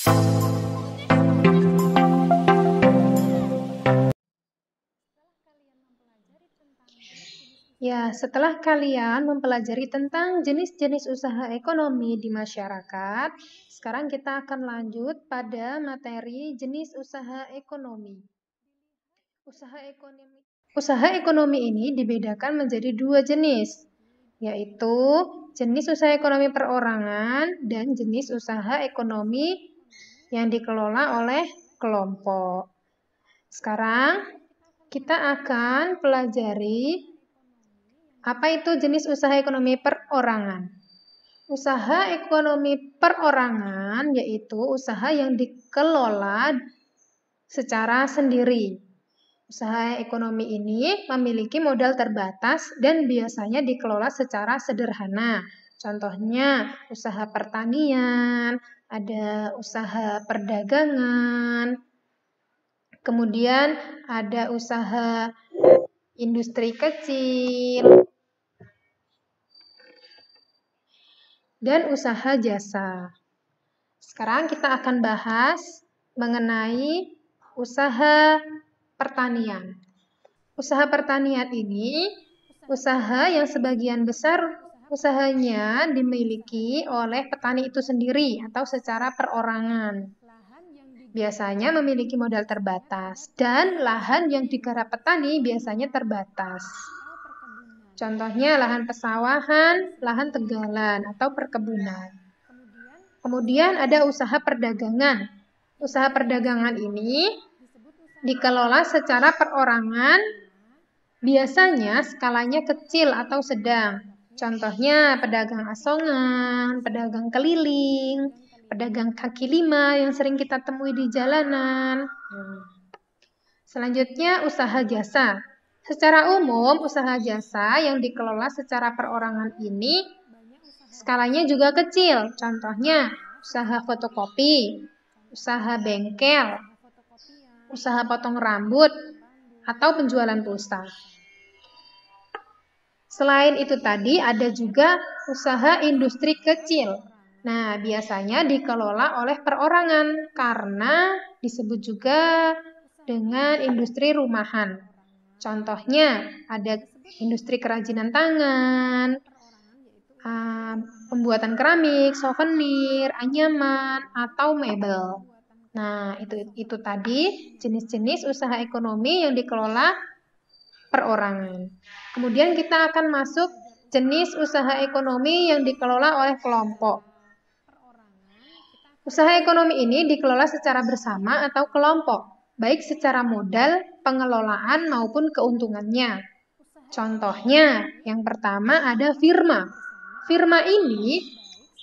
Ya, setelah kalian mempelajari tentang jenis-jenis usaha ekonomi di masyarakat, sekarang kita akan lanjut pada materi jenis usaha ekonomi. Usaha ekonomi ini dibedakan menjadi dua jenis, yaitu jenis usaha ekonomi perorangan dan jenis usaha ekonomi yang dikelola oleh kelompok. Sekarang kita akan pelajari apa itu jenis usaha ekonomi perorangan. Usaha ekonomi perorangan yaitu usaha yang dikelola secara sendiri. Usaha ekonomi ini memiliki modal terbatas dan biasanya dikelola secara sederhana. Contohnya usaha pertanian, ada usaha perdagangan, kemudian ada usaha industri kecil, dan usaha jasa. Sekarang kita akan bahas mengenai usaha pertanian. Usaha pertanian ini usaha yang sebagian besar usahanya dimiliki oleh petani itu sendiri atau secara perorangan. Biasanya memiliki modal terbatas dan lahan yang digarap petani biasanya terbatas. Contohnya lahan pesawahan, lahan tegalan, atau perkebunan. Kemudian ada usaha perdagangan. Usaha perdagangan ini dikelola secara perorangan, biasanya skalanya kecil atau sedang. Contohnya pedagang asongan, pedagang keliling, pedagang kaki lima yang sering kita temui di jalanan. Selanjutnya usaha jasa. Secara umum, usaha jasa yang dikelola secara perorangan ini skalanya juga kecil. Contohnya usaha fotokopi, usaha bengkel, usaha potong rambut, atau penjualan pulsa. Selain itu tadi ada juga usaha industri kecil. Nah, biasanya dikelola oleh perorangan karena disebut juga dengan industri rumahan. Contohnya ada industri kerajinan tangan, pembuatan keramik, souvenir, anyaman, atau mebel. Nah, itu tadi jenis-jenis usaha ekonomi yang dikelola perorangan. Kemudian kita akan masuk jenis usaha ekonomi yang dikelola oleh kelompok. Usaha ekonomi ini dikelola secara bersama atau kelompok, baik secara modal, pengelolaan, maupun keuntungannya. Contohnya, yang pertama ada firma. Firma ini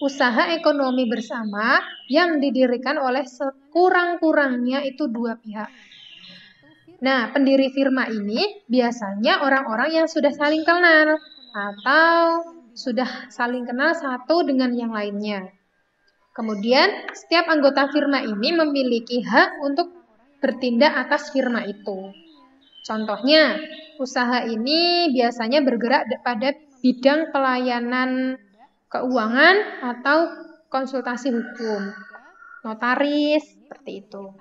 usaha ekonomi bersama yang didirikan oleh sekurang-kurangnya itu dua pihak. Nah, pendiri firma ini biasanya orang-orang yang sudah saling kenal atau sudah saling kenal satu dengan yang lainnya. Kemudian, setiap anggota firma ini memiliki hak untuk bertindak atas firma itu. Contohnya, usaha ini biasanya bergerak pada bidang pelayanan keuangan atau konsultasi hukum, notaris, seperti itu.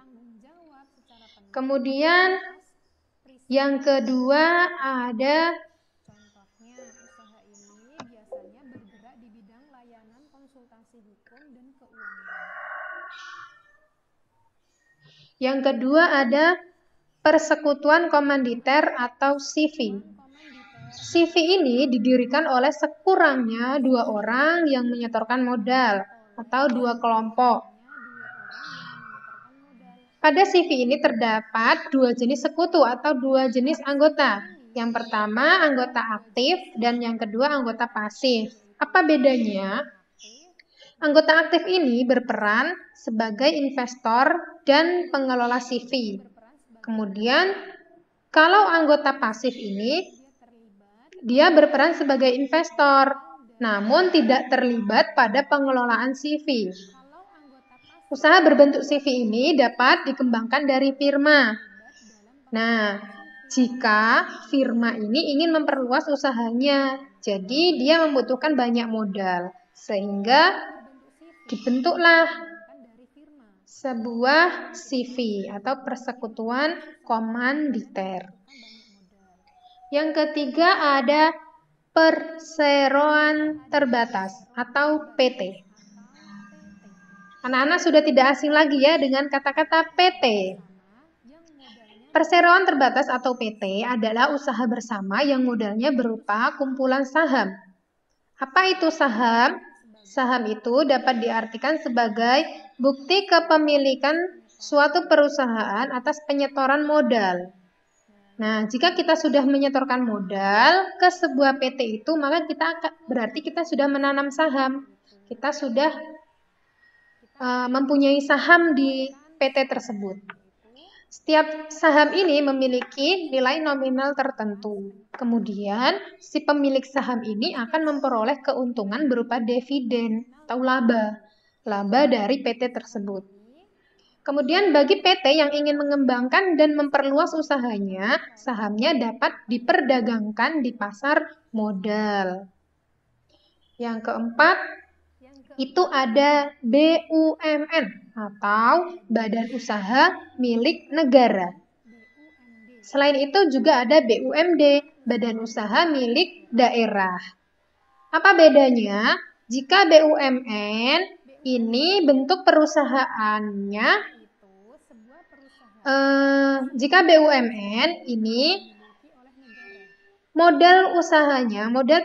Kemudian yang kedua ada persekutuan komanditer atau CV. CV ini didirikan oleh sekurangnya dua orang yang menyetorkan modal atau dua kelompok. Pada CV ini terdapat dua jenis sekutu atau dua jenis anggota. Yang pertama anggota aktif dan yang kedua anggota pasif. Apa bedanya? Anggota aktif ini berperan sebagai investor dan pengelola CV. Kemudian, kalau anggota pasif ini, dia berperan sebagai investor, namun tidak terlibat pada pengelolaan CV. Usaha berbentuk CV ini dapat dikembangkan dari firma. Nah, jika firma ini ingin memperluas usahanya, jadi dia membutuhkan banyak modal, sehingga dibentuklah sebuah CV atau persekutuan komanditer. Yang ketiga ada perseroan terbatas atau PT. Anak-anak sudah tidak asing lagi ya dengan kata-kata PT. Perseroan terbatas atau PT adalah usaha bersama yang modalnya berupa kumpulan saham. Apa itu saham? Saham itu dapat diartikan sebagai bukti kepemilikan suatu perusahaan atas penyetoran modal. Nah, jika kita sudah menyetorkan modal ke sebuah PT itu, maka berarti kita sudah menanam saham. Kita sudah mempunyai saham di PT tersebut. Setiap saham ini memiliki nilai nominal tertentu. Kemudian, si pemilik saham ini akan memperoleh keuntungan berupa dividen atau laba dari PT tersebut. Kemudian bagi PT yang ingin mengembangkan dan memperluas usahanya, sahamnya dapat diperdagangkan di pasar modal. Yang keempat, itu ada BUMN atau Badan Usaha Milik Negara. Selain itu juga ada BUMD, Badan Usaha Milik Daerah. Apa bedanya? Jika BUMN ini bentuk perusahaannya, jika BUMN ini modal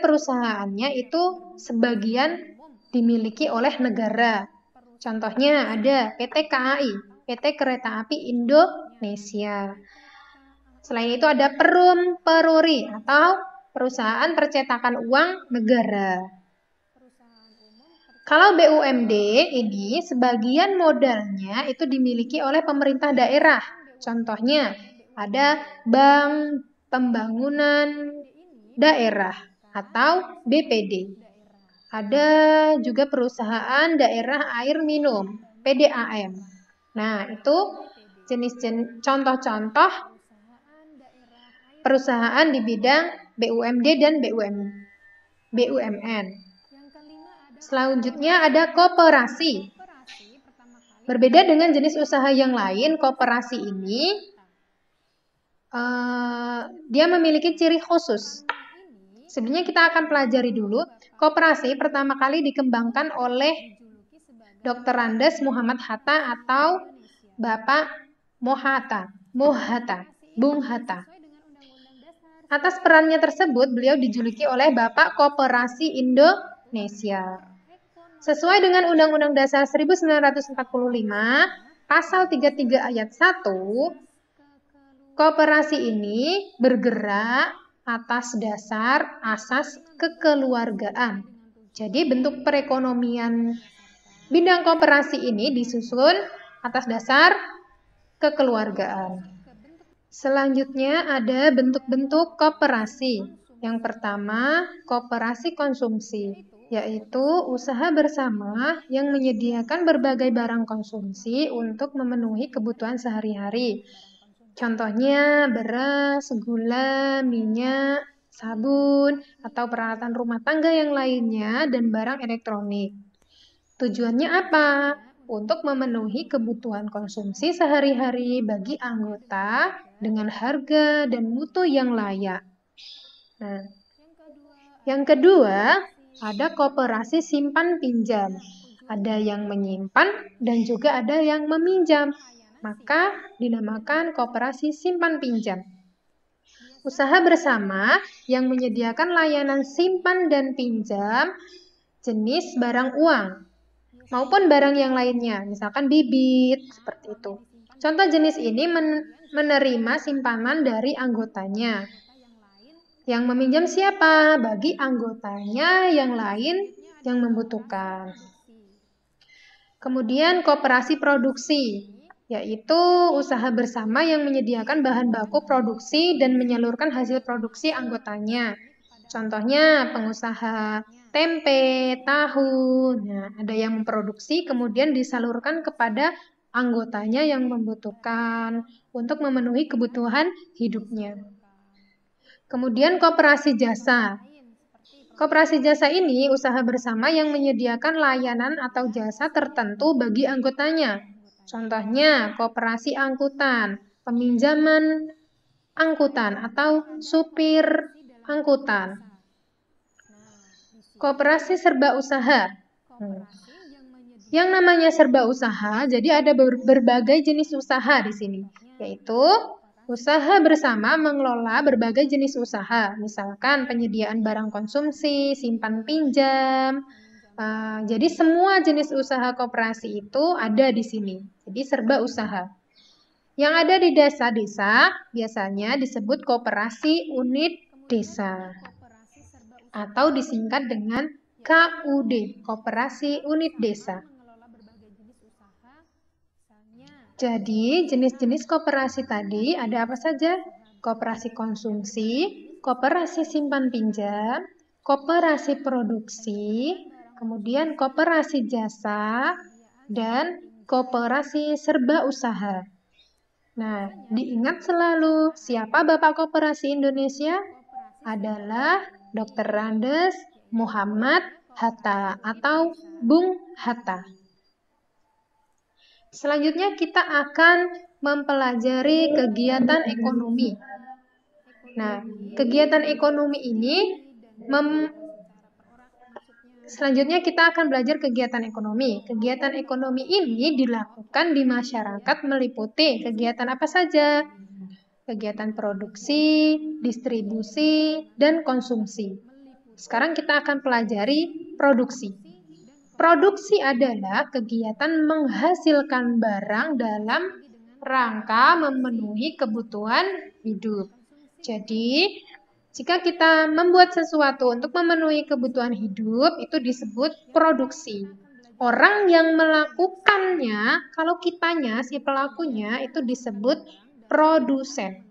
perusahaannya itu sebagian dimiliki oleh negara. Contohnya ada PT KAI, PT Kereta Api Indonesia. Selain itu ada Perum Peruri atau perusahaan percetakan uang negara. Kalau BUMD ini sebagian modalnya itu dimiliki oleh pemerintah daerah. Contohnya ada Bank Pembangunan Daerah atau BPD. Ada juga perusahaan daerah air minum, PDAM. Nah, itu contoh-contoh perusahaan di bidang BUMD dan BUMN. Selanjutnya ada koperasi. Berbeda dengan jenis usaha yang lain, koperasi ini dia memiliki ciri khusus. Sebenarnya kita akan pelajari dulu. Koperasi pertama kali dikembangkan oleh Dr. Andes Muhammad Hatta atau Bapak Bung Hatta. Atas perannya tersebut, beliau dijuluki oleh Bapak Koperasi Indonesia. Sesuai dengan Undang-Undang Dasar 1945, Pasal 33 Ayat 1, koperasi ini bergerak atas dasar asas kekeluargaan. Jadi bentuk perekonomian bidang koperasi ini disusun atas dasar kekeluargaan. Selanjutnya ada bentuk-bentuk koperasi. Yang pertama, koperasi konsumsi, yaitu usaha bersama yang menyediakan berbagai barang konsumsi untuk memenuhi kebutuhan sehari-hari. Contohnya beras, gula, minyak, sabun, atau peralatan rumah tangga yang lainnya, dan barang elektronik. Tujuannya apa? Untuk memenuhi kebutuhan konsumsi sehari-hari bagi anggota dengan harga dan mutu yang layak. Nah, yang kedua, ada koperasi simpan pinjam. Ada yang menyimpan dan juga ada yang meminjam. Maka dinamakan koperasi simpan pinjam. Usaha bersama yang menyediakan layanan simpan dan pinjam jenis barang uang maupun barang yang lainnya, misalkan bibit, seperti itu. Contoh jenis ini menerima simpanan dari anggotanya. Yang meminjam siapa? Bagi anggotanya yang lain yang membutuhkan. Kemudian koperasi produksi, yaitu usaha bersama yang menyediakan bahan baku produksi dan menyalurkan hasil produksi anggotanya. Contohnya pengusaha tempe, tahu. Nah, ada yang memproduksi kemudian disalurkan kepada anggotanya yang membutuhkan untuk memenuhi kebutuhan hidupnya. Kemudian koperasi jasa. Koperasi jasa ini usaha bersama yang menyediakan layanan atau jasa tertentu bagi anggotanya. Contohnya, koperasi angkutan, peminjaman angkutan atau supir angkutan. Koperasi serba usaha. Yang namanya serba usaha, jadi ada berbagai jenis usaha di sini, yaitu usaha bersama mengelola berbagai jenis usaha, misalkan penyediaan barang konsumsi, simpan pinjam. Jadi semua jenis usaha koperasi itu ada di sini, jadi serba usaha. Yang ada di desa-desa biasanya disebut koperasi unit desa atau disingkat dengan KUD, Koperasi Unit Desa. Jadi, jenis-jenis koperasi tadi ada apa saja? Koperasi konsumsi, koperasi simpan pinjam, koperasi produksi, kemudian koperasi jasa, dan koperasi serba usaha. Nah, diingat selalu, siapa Bapak Koperasi Indonesia? Adalah Dr. Randes Muhammad Hatta atau Bung Hatta. Selanjutnya kita akan mempelajari kegiatan ekonomi. Nah, kegiatan ekonomi ini selanjutnya kita akan belajar kegiatan ekonomi. Kegiatan ekonomi ini dilakukan di masyarakat meliputi kegiatan apa saja? Kegiatan produksi, distribusi, dan konsumsi. Sekarang kita akan pelajari produksi. Produksi adalah kegiatan menghasilkan barang dalam rangka memenuhi kebutuhan hidup. Jadi, jika kita membuat sesuatu untuk memenuhi kebutuhan hidup, itu disebut produksi. Orang yang melakukannya, kalau kitanya, si pelakunya, itu disebut produsen.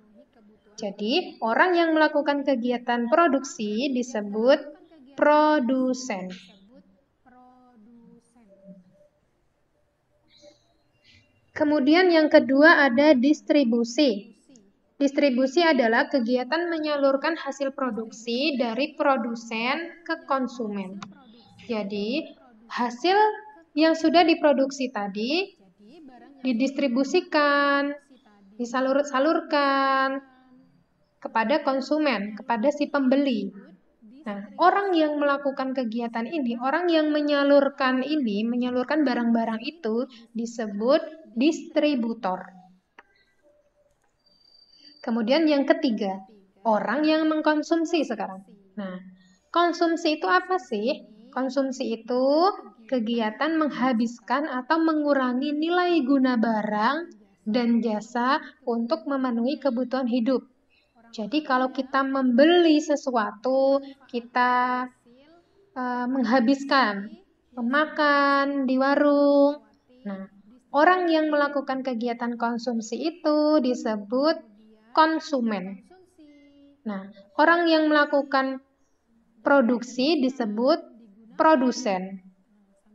Jadi, orang yang melakukan kegiatan produksi disebut produsen. Kemudian yang kedua ada distribusi. Distribusi adalah kegiatan menyalurkan hasil produksi dari produsen ke konsumen. Jadi, hasil yang sudah diproduksi tadi didistribusikan, disalurkan kepada konsumen, kepada si pembeli. Nah, orang yang melakukan kegiatan ini, orang yang menyalurkan barang-barang itu disebut distributor. Kemudian yang ketiga, orang yang mengkonsumsi sekarang. Nah, konsumsi itu apa sih? Konsumsi itu kegiatan menghabiskan atau mengurangi nilai guna barang dan jasa untuk memenuhi kebutuhan hidup. Jadi kalau kita membeli sesuatu, kita menghabiskan, memakan di warung. Nah, orang yang melakukan kegiatan konsumsi itu disebut konsumen. Nah, orang yang melakukan produksi disebut produsen.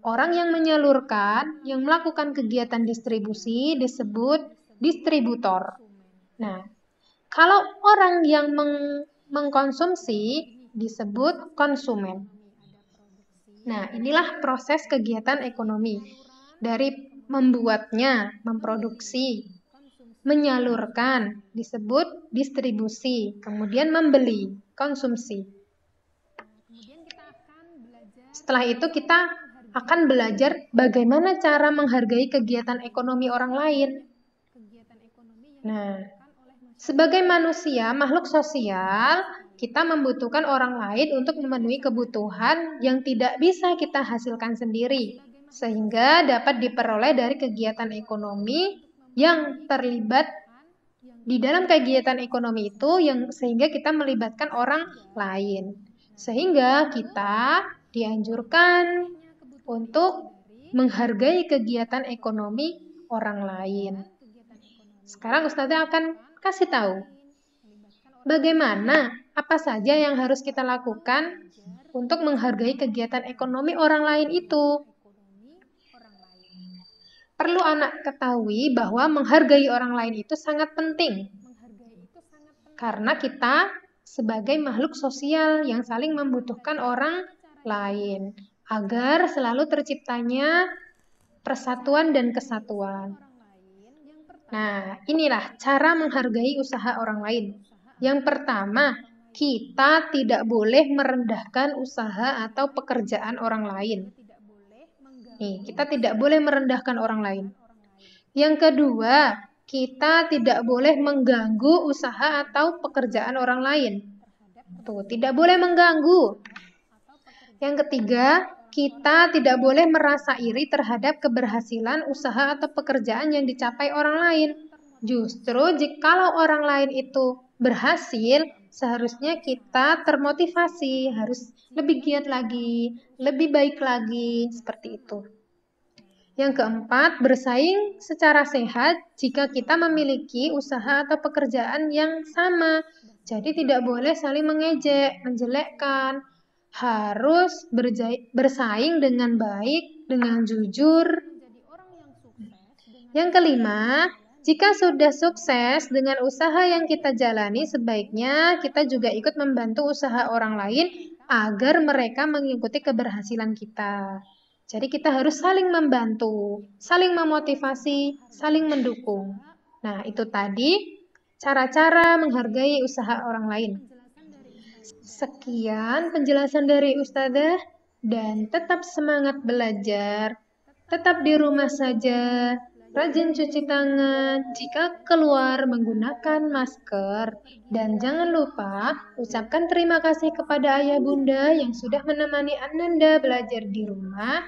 Orang yang menyalurkan, yang melakukan kegiatan distribusi disebut distributor. Nah, kalau orang yang mengkonsumsi disebut konsumen. Nah, inilah proses kegiatan ekonomi. Dari membuatnya, memproduksi, menyalurkan, disebut distribusi, kemudian membeli, konsumsi. Setelah itu kita akan belajar bagaimana cara menghargai kegiatan ekonomi orang lain. Nah, sebagai manusia, makhluk sosial, kita membutuhkan orang lain untuk memenuhi kebutuhan yang tidak bisa kita hasilkan sendiri, sehingga dapat diperoleh dari kegiatan ekonomi yang terlibat di dalam kegiatan ekonomi itu, sehingga kita melibatkan orang lain. Sehingga kita dianjurkan untuk menghargai kegiatan ekonomi orang lain. Sekarang Ustazah akan kasih tahu bagaimana, apa saja yang harus kita lakukan untuk menghargai kegiatan ekonomi orang lain itu. Perlu anak ketahui bahwa menghargai orang lain itu sangat penting. Karena kita sebagai makhluk sosial yang saling membutuhkan orang lain, agar selalu terciptanya persatuan dan kesatuan. Nah, inilah cara menghargai usaha orang lain. Yang pertama, kita tidak boleh merendahkan usaha atau pekerjaan orang lain. Nih, kita tidak boleh merendahkan orang lain. Yang kedua, kita tidak boleh mengganggu usaha atau pekerjaan orang lain. Tuh, tidak boleh mengganggu. Yang ketiga, kita tidak boleh merasa iri terhadap keberhasilan usaha atau pekerjaan yang dicapai orang lain. Justru jikalau orang lain itu berhasil, seharusnya kita termotivasi, harus lebih giat lagi, lebih baik lagi, seperti itu. Yang keempat, bersaing secara sehat jika kita memiliki usaha atau pekerjaan yang sama. Jadi tidak boleh saling mengejek, menjelekkan. Harus bersaing dengan baik, dengan jujur. Yang kelima, jika sudah sukses dengan usaha yang kita jalani, sebaiknya kita juga ikut membantu usaha orang lain agar mereka mengikuti keberhasilan kita. Jadi kita harus saling membantu, saling memotivasi, saling mendukung. Nah, itu tadi cara-cara menghargai usaha orang lain. Sekian penjelasan dari Ustazah, dan tetap semangat belajar, tetap di rumah saja, rajin cuci tangan, jika keluar menggunakan masker, dan jangan lupa ucapkan terima kasih kepada ayah bunda yang sudah menemani Ananda belajar di rumah.